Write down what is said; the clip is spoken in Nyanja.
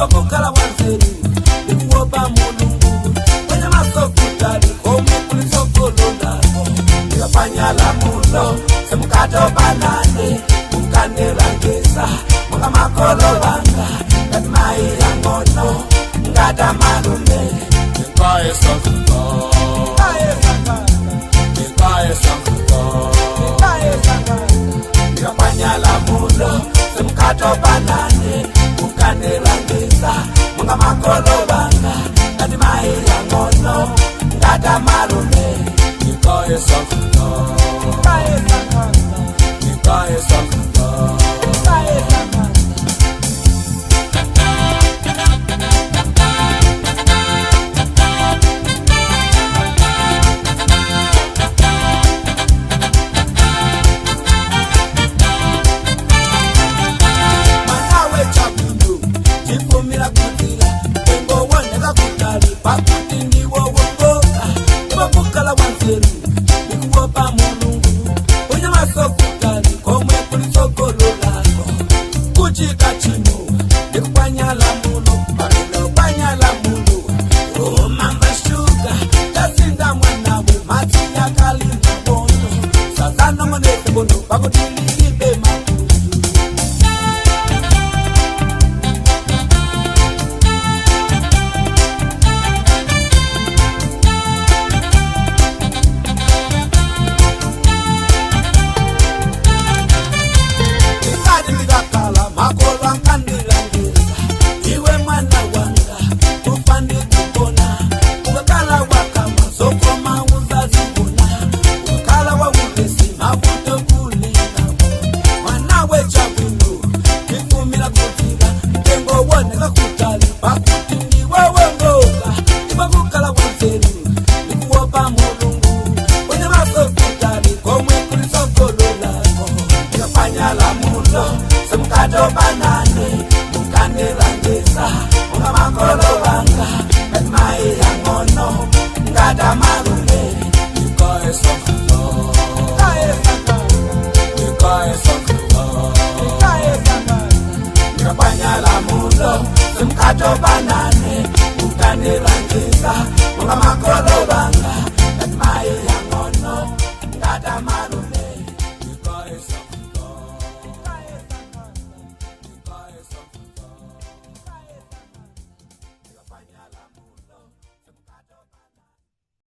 Ibakukala wanzeru Ikuopa mulungu Kwenye masokutari Kome kulisokolola Ibapanyala mulo Semukato banane Mukane langesa Mga makolo wanga Katmai yangono Ngada malume Nikaye sakuta Nikaye sakuta Ibapanyala mulo Semukato banane Mukane langesa Mga makolo wanga Katmai yangono Ngada malume Nikaye sakuta Nikaye sakuta Manawe chabundo Jifumila kutila Tengo wanega kutali Pakuti ndiwo wongoka Ibakukala wanzeru Ikuopa mulungu Kwenye masokutali Komwe kulisokolola Kuchika chino Ikupanyala mulo Marilo panyala mulo Oh mamba sugar Jasinda mwanawe Mati ya kalina bono Sazana mwanete bono Pakutili ibe makuzu Nikakala makolo ankandilangeza Iwe mwana wanga Kupandi kupona Ukakala wakama Sokoma uzazibuna Ukakala wa ulesi Mabuto kulina Mwanawe chabwino Kifumila kutila Tengo woneka kutali Pakuti ndi wewe ngoga Ibakukala wanzeru Ikuopa mulungu Kwenye maso kutali Komwe kulisokolola Ikapanyala mulo Semukato banane Mukane langesa Mga makolo wanga Katmai yangono Ngada malume Nikaye sakuta Nikaye sakuta Nikapanyala mulo Semukato banane Mukane langesa